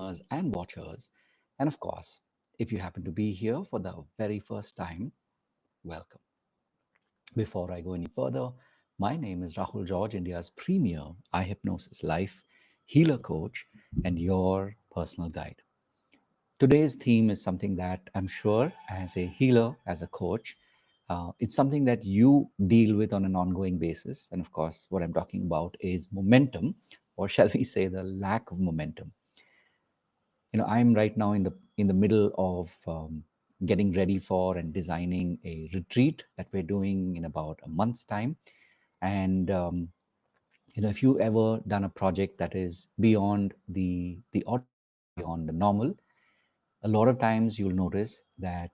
listeners and watchers. And of course, if you happen to be here for the very first time, welcome. Before I go any further, my name is Rahul George, India's premier iHypnosis life healer coach and your personal guide. Today's theme is something that I'm sure, as a healer, as a coach, it's something that you deal with on an ongoing basis. And of course, what I'm talking about is momentum, or shall we say, the lack of momentum. I'm right now in the middle of getting ready for and designing a retreat that we're doing in about a month's time. And if you ever done a project that is beyond the ordinary, beyond the normal, a lot of times you'll notice that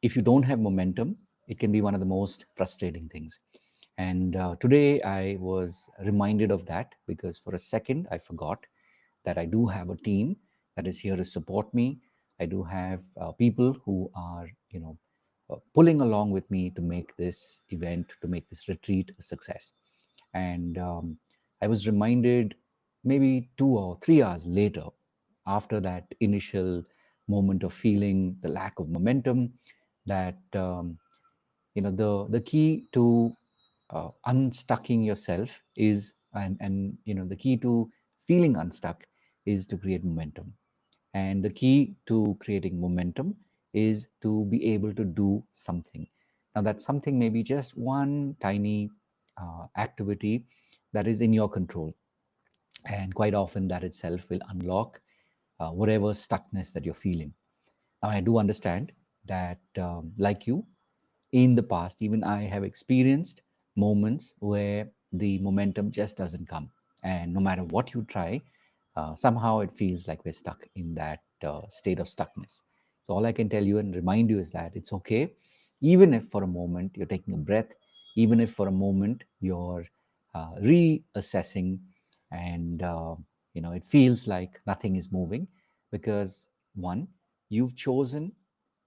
if you don't have momentum, it can be one of the most frustrating things. And today I was reminded of that because for a second I forgot that I do have a team that is here to support me. I do have people who are, pulling along with me to make this event, to make this retreat a success. And I was reminded maybe 2 or 3 hours later, after that initial moment of feeling the lack of momentum, that the key to unstucking yourself is, and the key to feeling unstuck is to create momentum. And the key to creating momentum is to be able to do something. Now, that something may be just one tiny activity that is in your control. And quite often, that itself will unlock whatever stuckness that you're feeling. Now, I do understand that, like you, in the past, even I have experienced moments where the momentum just doesn't come. And no matter what you try, somehow it feels like we're stuck in that state of stuckness. So, all I can tell you and remind you is that it's okay, even if for a moment you're taking a breath, even if for a moment you're reassessing and it feels like nothing is moving, because one, you've chosen,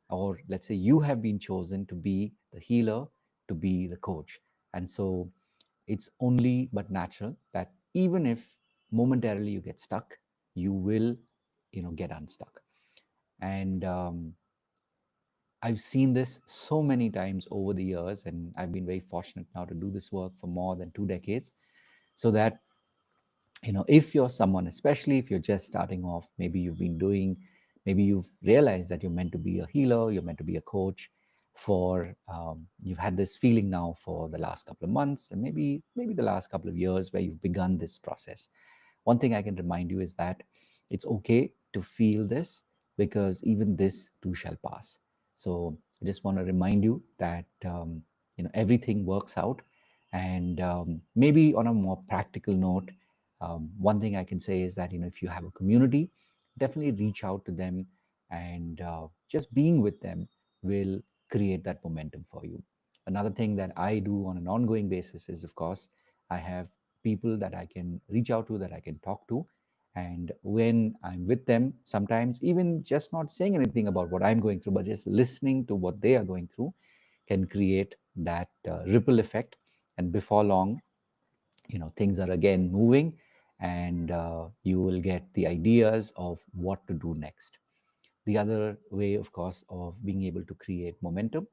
or let's say you have been chosen to be the healer, to be the coach. And so it's only but natural that even if momentarily you get stuck, you will, get unstuck. And I've seen this so many times over the years, and I've been very fortunate now to do this work for more than 2 decades. So that, if you're someone, especially if you're just starting off, maybe you've realized that you're meant to be a healer, you're meant to be a coach, you've had this feeling now for the last couple of months, and maybe the last couple of years where you've begun this process. One thing I can remind you is that it's okay to feel this, because even this too shall pass. So I just want to remind you that everything works out. And maybe on a more practical note, one thing I can say is that, if you have a community, definitely reach out to them, and just being with them will create that momentum for you. Another thing that I do on an ongoing basis is, of course, I have people that I can reach out to, that I can talk to. And when I'm with them, sometimes even just not saying anything about what I'm going through, but just listening to what they are going through can create that ripple effect. And before long, things are again moving, and you will get the ideas of what to do next. The other way, of course, of being able to create momentum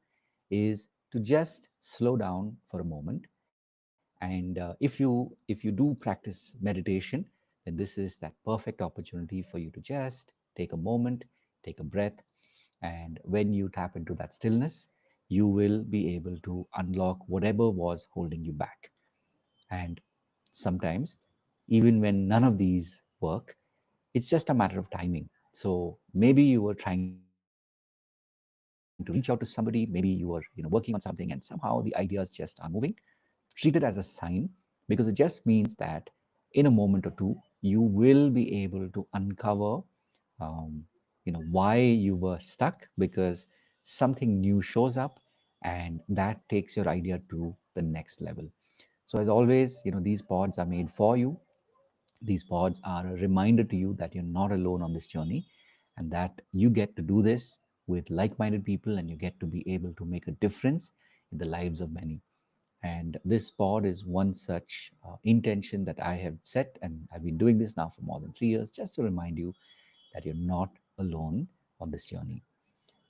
is to just slow down for a moment. And if you do practice meditation, then this is that perfect opportunity for you to just take a moment, take a breath. And when you tap into that stillness, you will be able to unlock whatever was holding you back. And sometimes, even when none of these work, it's just a matter of timing. So maybe you were trying to reach out to somebody, maybe you were working on something, and somehow the ideas just aren't moving. Treat it as a sign, because it just means that in a moment or two, you will be able to uncover why you were stuck, because something new shows up, and that takes your idea to the next level. So as always, these pods are made for you. These pods are a reminder to you that you're not alone on this journey, and that you get to do this with like-minded people, and you get to be able to make a difference in the lives of many. And this pod is one such intention that I have set, and I've been doing this now for more than 3 years, just to remind you that you're not alone on this journey.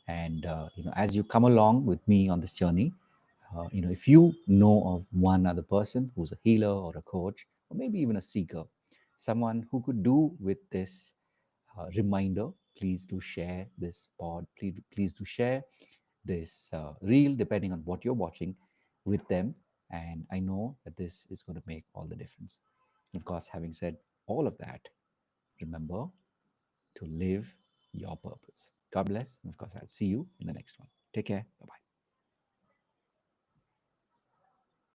And as you come along with me on this journey, if you know of one other person who's a healer or a coach, or maybe even a seeker, someone who could do with this reminder, please do share this pod. Please do share this reel, depending on what you're watching, with them. And I know that this is going to make all the difference. And of course, having said all of that, remember to live your purpose. God bless. And of course, I'll see you in the next one. Take care. Bye bye.